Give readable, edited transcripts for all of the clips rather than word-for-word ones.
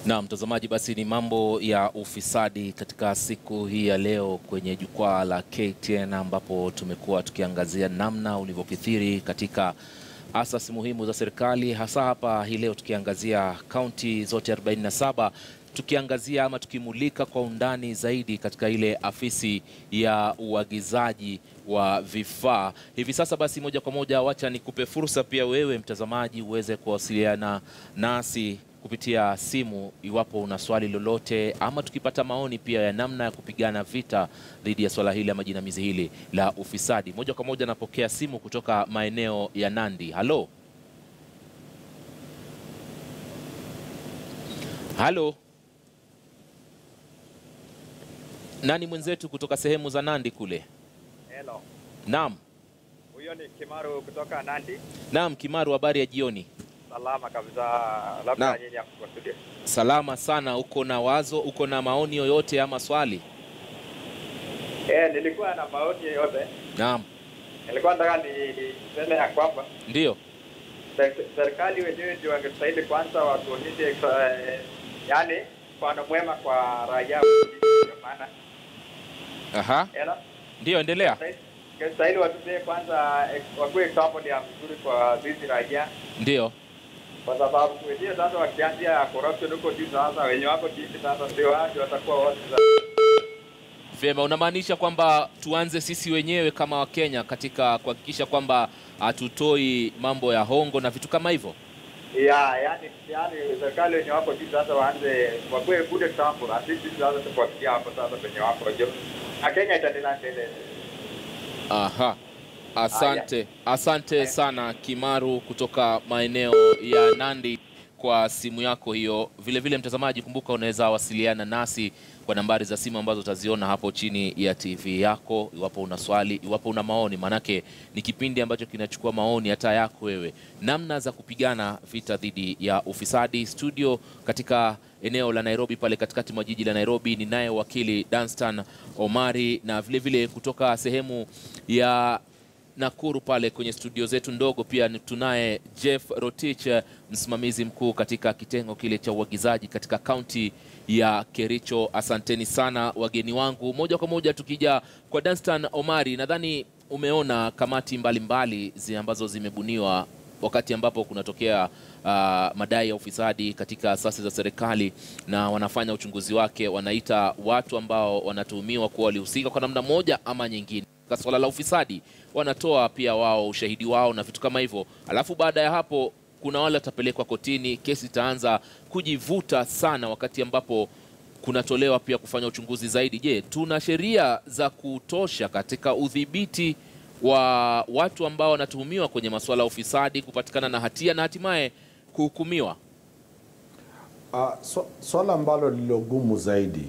Na mtazamaji, basi ni mambo ya ufisadi katika siku hii ya leo kwenye jukwaa la KTN, ambapo tumekuwa tukiangazia namna ulivyokithiri katika asasi muhimu za serikali, hasa hapa hii leo tukiangazia kaunti zote 47, tukiangazia ama tukimulika kwa undani zaidi katika ile afisi ya uagizaji wa vifaa. Hivi sasa basi moja kwa moja wacha nikupe fursa pia wewe mtazamaji uweze kuwasiliana nasi kupitia simu iwapo una swali lolote, ama tukipata maoni pia ya namna ya kupigana vita dhidi ya swala hili ama jinamizi hili la ufisadi. Moja kwa moja napokea simu kutoka maeneo ya Nandi. Halo. Halo. Nani mwenzetu kutoka sehemu za Nandi kule? Hello. Naam. Huyo ni Kimaru kutoka Nandi. Naam, Kimaru, habari ya jioni? Salama kabisa, labda nyinyi hapo kwa studio. Salama sana. Uko na wazo, uko na maoni yoyote ama swali? Nilikuwa na maoni yote. Naam. Nilikuwa nataka niseme ya kwamba ndio serikali wenyewe ndio wangestahili kwanza watuonyeshe yani mfano mwema kwa raia, kwa maana. Aha. Ndio, endelea. Stahili watupe kwanza wakuwe example ya mzuri kwa sisi raia. Ndio. Kwa sababu wenyewe sasa wakianzia corruption huko juu, sasa wenye wako chini sasa ndio wao watakuwa wote. Vyema, unamaanisha kwamba tuanze sisi wenyewe kama Wakenya katika kuhakikisha kwamba hatutoi mambo ya hongo na vitu kama hivyo? Yani serikali wenye wako juu sasa waanze wakuwe good example, at least sasa tufuatilia hapo sasa wenye wako juu. Na Kenya itaendelea mbele. Aha. Asante sana Kimaru kutoka maeneo ya Nandi kwa simu yako hiyo. Vile vile mtazamaji, kumbuka unaweza wasiliana nasi kwa nambari za simu ambazo utaziona hapo chini ya TV yako, iwapo una swali, iwapo una maoni, manake ni kipindi ambacho kinachukua maoni hata yako wewe. Namna za kupigana vita dhidi ya ufisadi. Studio katika eneo la Nairobi pale katikati mwa jiji la Nairobi ni naye wakili Danstan Omari, na vile vile kutoka sehemu ya Nakuru pale kwenye studio zetu ndogo pia tunaye Jeff Rotich, msimamizi mkuu katika kitengo kile cha uagizaji katika kaunti ya Kericho. Asanteni sana wageni wangu. Moja kwa moja tukija kwa Danstan Omari, nadhani umeona kamati mbalimbali ambazo zimebuniwa wakati ambapo kunatokea madai ya ufisadi katika asasi za serikali, na wanafanya uchunguzi wake, wanaita watu ambao wanatuhumiwa kuwa walihusika kwa namna moja ama nyingine kwa swala la ufisadi, wanatoa pia wao ushahidi wao na vitu kama hivyo. Alafu baada ya hapo kuna wale watapelekwa kotini, kesi itaanza kujivuta sana wakati ambapo kunatolewa pia kufanya uchunguzi zaidi. Je, tuna sheria za kutosha katika udhibiti wa watu ambao wanatuhumiwa kwenye masuala ya ufisadi kupatikana na hatia na hatimaye kuhukumiwa? Swala ambalo lilogumu zaidi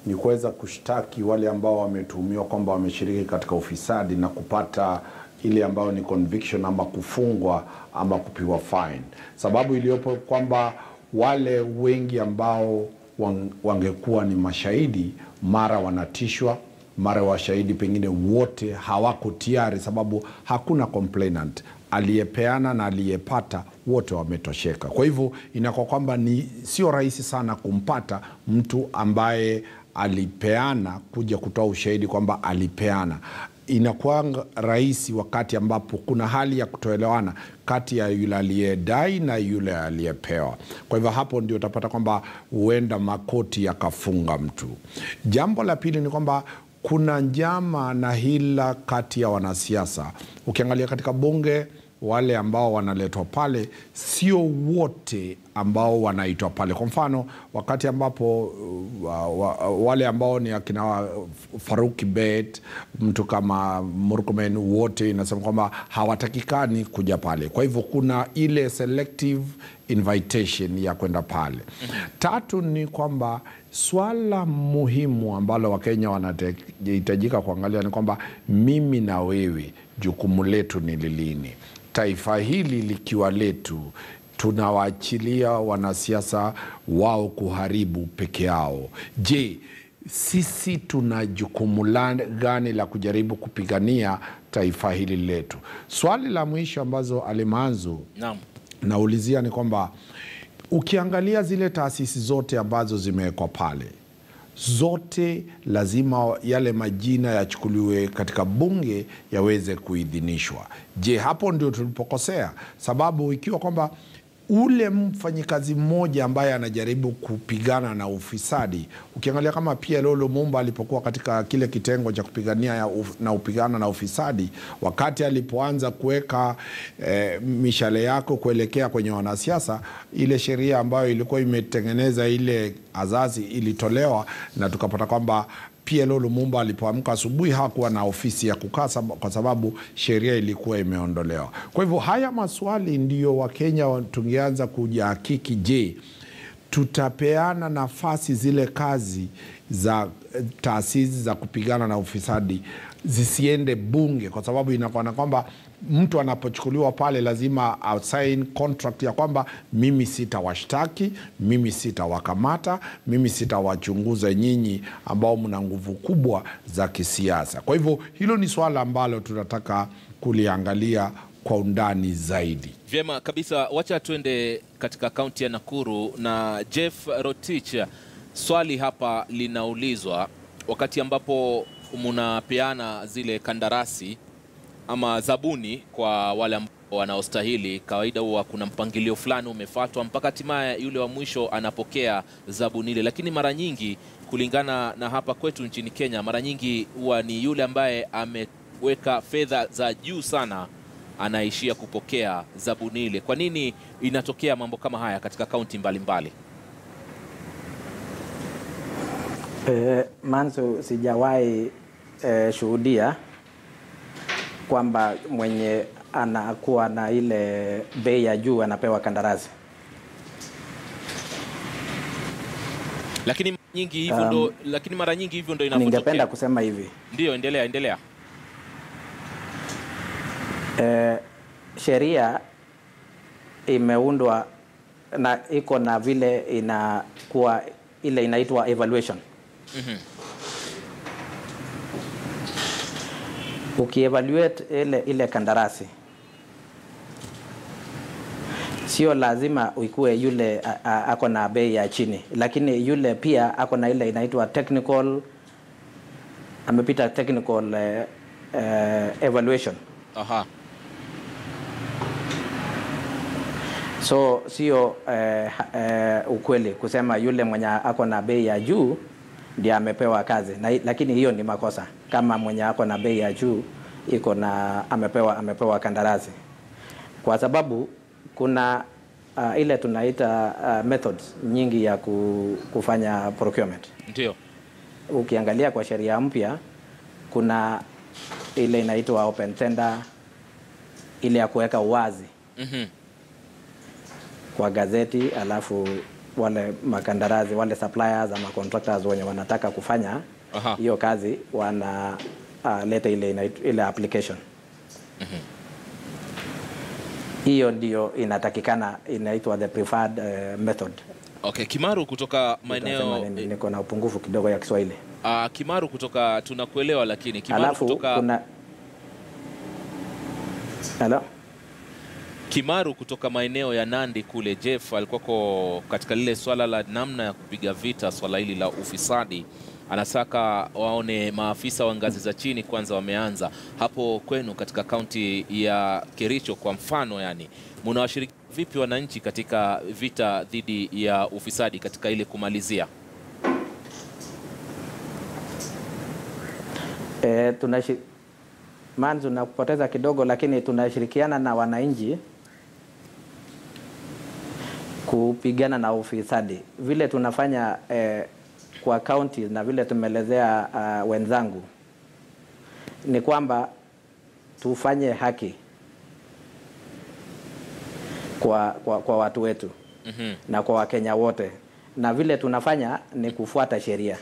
ni kuweza kushtaki wale ambao wametuhumiwa kwamba wameshiriki katika ufisadi na kupata ile ambayo ni conviction ama kufungwa ama kupigwa fine. Sababu iliyopo kwamba wale wengi ambao wangekuwa ni mashahidi mara wanatishwa, mara washahidi pengine wote hawako tayari, sababu hakuna complainant, aliyepeana na aliyepata wote wametosheka. Kwa hivyo inakuwa kwamba ni sio rahisi sana kumpata mtu ambaye alipeana kuja kutoa ushahidi kwamba alipeana. Inakuwa rahisi wakati ambapo kuna hali ya kutoelewana kati ya yule aliyedai na yule aliyepewa. Kwa hivyo hapo ndio utapata kwamba huenda makoti yakafunga mtu. Jambo la pili ni kwamba kuna njama na hila kati ya wanasiasa. Ukiangalia katika bunge, wale ambao wanaletwa pale sio wote ambao wanaitwa pale. Kwa mfano, wakati ambapo wale ambao ni akina Faruk Kibet, mtu kama Murkomen, wote inasema kwamba hawatakikani kuja pale. Kwa hivyo kuna ile selective invitation ya kwenda pale. Tatu ni kwamba swala muhimu ambalo Wakenya wanahitajika kuangalia ni kwamba mimi na wewe jukumu letu ni lilini. Taifa hili likiwa letu, tunawaachilia wanasiasa wao kuharibu peke yao. Je, sisi tuna jukumu gani la kujaribu kupigania taifa hili letu? Swali la mwisho ambazo alimanzu naulizia ni kwamba Ukiangalia zile taasisi zote ambazo zimewekwa pale, zote lazima yale majina yachukuliwe katika bunge yaweze kuidhinishwa. Je, hapo ndio tulipokosea? Sababu ikiwa kwamba ule mfanyikazi mmoja ambaye anajaribu kupigana na ufisadi, ukiangalia kama PLO Lumumba alipokuwa katika kile kitengo cha kupigania na upigana na ufisadi, wakati alipoanza kuweka mishale yako kuelekea kwenye wanasiasa, ile sheria ambayo ilikuwa imetengeneza ile azazi ilitolewa, na tukapata kwamba PLO Lumumba alipoamka asubuhi hakuwa na ofisi ya kukaa kwa sababu sheria ilikuwa imeondolewa. Kwa hivyo haya maswali ndiyo Wakenya tungeanza kujihakiki, je, tutapeana nafasi zile kazi za taasisi za kupigana na ufisadi zisiende bunge, kwa sababu inakuwa kwamba mtu anapochukuliwa pale lazima asign contract ya kwamba mimi sitawashtaki, mimi sitawakamata, mimi sitawachunguza nyinyi ambao mna nguvu kubwa za kisiasa. Kwa hivyo hilo ni swala ambalo tunataka kuliangalia kwa undani zaidi. Vyema kabisa, wacha tuende katika kaunti ya Nakuru na Jeff Rotich. Swali hapa linaulizwa, wakati ambapo mnapeana zile kandarasi ama zabuni kwa wale ambao wanaostahili, kawaida huwa kuna mpangilio fulani umefuatwa mpaka hatimaye yule wa mwisho anapokea zabuni ile. Lakini mara nyingi, kulingana na hapa kwetu nchini Kenya, mara nyingi huwa ni yule ambaye ameweka fedha za juu sana anaishia kupokea zabuni ile. Kwa nini inatokea mambo kama haya katika kaunti mbalimbali? Manzo sijawahi shuhudia kwamba mwenye anakuwa na ile bei ya juu anapewa kandarasi. Lakini nyingi hivyo ndo, lakini mara nyingi hivyo ndo inapotokea. Ningependa kusema hivi. Ndio, endelea. Sheria imeundwa na iko na vile inakuwa ile inaitwa evaluation. Ukievaluate ile kandarasi, sio lazima uikue yule ako na bei ya chini, lakini yule pia ako na ile inaitwa technical, amepita technical evaluation. Aha. So sio ukweli kusema yule mwenye ako na bei ya juu ndiye amepewa kazi, lakini hiyo ni makosa. Kama mwenye ako na bei ya juu iko na amepewa kandarasi, kwa sababu kuna ile tunaita methods nyingi ya kufanya procurement. Ndio. Ukiangalia kwa sheria mpya kuna ile inaitwa open tender, ile ya kuweka uwazi kwa gazeti, alafu wale makandarasi, wale suppliers ama contractors wenye wanataka kufanya hiyo kazi wana leta ile application. Hiyo ndio inatakikana, inaitwa the preferred method. Okay, Kimaru kutoka maeneo, niko na upungufu kidogo ya Kiswahili. Kimaru kutoka tunakuelewa, lakini Kimaru alafu kutoka kuna Kimaru kutoka maeneo ya Nandi kule, Jeff alikuwa katika lile swala la namna ya kupiga vita swala hili la ufisadi. Anataka waone maafisa wa ngazi za chini kwanza wameanza. Hapo kwenu katika kaunti ya Kericho kwa mfano, yani mnawashiriki vipi wananchi katika vita dhidi ya ufisadi katika ile kumalizia? Manzo na kupoteza kidogo, lakini tunashirikiana na wananchi kupigana na ufisadi. Vile tunafanya kwa county na vile tumeelezea wenzangu ni kwamba tufanye haki kwa watu wetu na kwa Wakenya wote, na vile tunafanya ni kufuata sheria.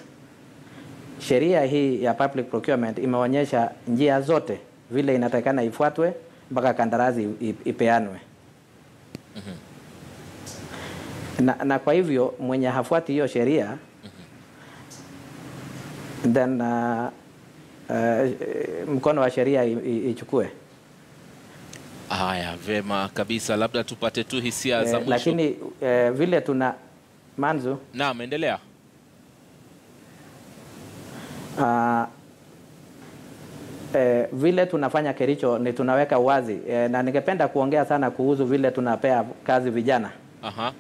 Sheria hii ya public procurement imeonyesha njia zote vile inatakikana ifuatwe mpaka kandarasi ipeanwe. Na kwa hivyo mwenye hafuati hiyo sheria then mkono wa sheria ichukue. Haya, vema kabisa, labda tupate tu hisia za mwisho. Lakini vile tuna Manzu. Naam, endelea. Vile tunafanya Kericho ni tunaweka wazi na ningependa kuongea sana kuhusu vile tunapea kazi vijana. Aha.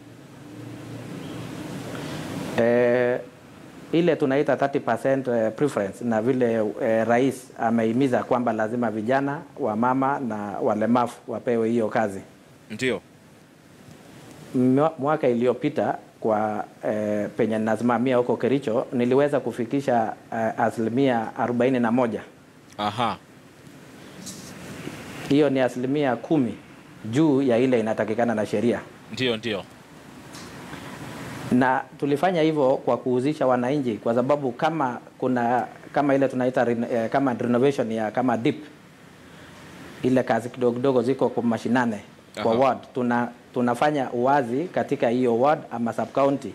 Ile tunaita 30% preference, na vile rais amehimiza kwamba lazima vijana, wamama na walemavu wapewe hiyo kazi. Ndio. Mwaka iliyopita kwa penye nasimamia huko Kericho niliweza kufikisha 41%. Aha. Hiyo ni 10% juu ya ile inatakikana na sheria. Ndio. Na tulifanya hivyo kwa kuhusisha wananchi, kwa sababu kama ile tunaita kama renovation ya kama deep, ile kazi kidogo ziko kwa mashinane kwa ward, tunafanya uwazi katika hiyo ward ama sub county,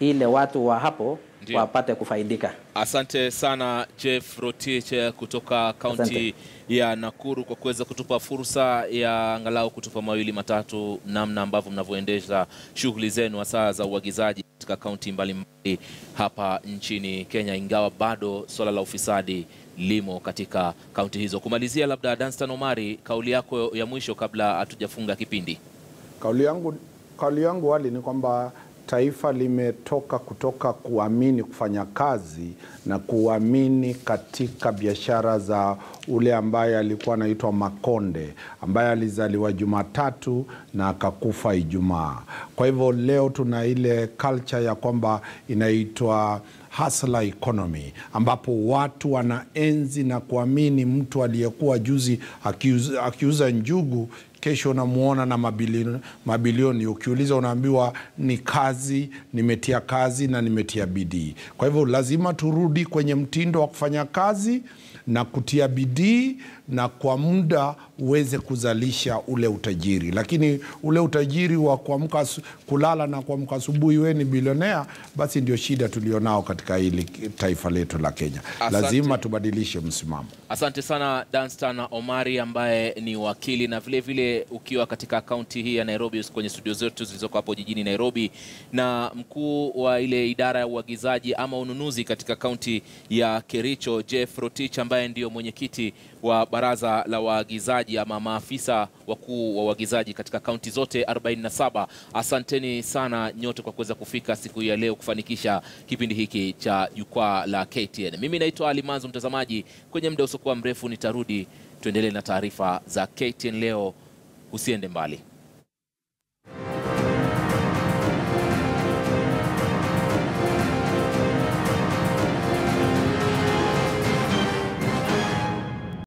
ile watu wa hapo wapate kufaidika. Asante sana Jeff Rotich kutoka kaunti ya Nakuru kwa kuweza kutupa fursa ya angalau kutupa mawili matatu namna ambavyo mnavyoendesha shughuli zenu hasa za uagizaji katika kaunti mbalimbali hapa nchini Kenya, ingawa bado swala la ufisadi limo katika kaunti hizo. Kumalizia, labda Danstan Omari, kauli yako ya mwisho kabla hatujafunga kipindi. Kauli yangu wali ni kwamba taifa limetoka kutoka kuamini kufanya kazi na kuamini katika biashara za ule ambaye alikuwa anaitwa Makonde, ambaye alizaliwa Jumatatu na akakufa Ijumaa. Kwa hivyo leo tuna ile culture ya kwamba inaitwa hustler economy, ambapo watu wanaenzi na kuamini mtu aliyekuwa juzi akiuza njugu, kesho unamuona na mabilioni. Ukiuliza unaambiwa ni kazi, nimetia kazi na nimetia bidii. Kwa hivyo lazima turudi kwenye mtindo wa kufanya kazi na kutia bidii, na kwa muda uweze kuzalisha ule utajiri. Lakini ule utajiri wa kuamka kulala na kuamka asubuhi wewe ni bilionea, basi ndio shida tulionao katika hili taifa letu la Kenya. Lazima tubadilishe msimamo. Asante sana Danstan Omari ambaye ni wakili na vile vile ukiwa katika kaunti hii ya Nairobi kwenye studio zetu zilizoko hapo jijini Nairobi, na mkuu wa ile idara ya uagizaji ama ununuzi katika kaunti ya Kericho Jeff Rotich ambaye ndio mwenyekiti wa baraza la waagizaji ama maafisa wakuu wa waagizaji katika kaunti zote 47. Asanteni sana nyote kwa kuweza kufika siku hii ya leo kufanikisha kipindi hiki cha jukwaa la KTN. Mimi naitwa Ali Manzu. Mtazamaji, kwenye muda usiokuwa mrefu nitarudi tuendelee na taarifa za KTN leo. Usiende mbali.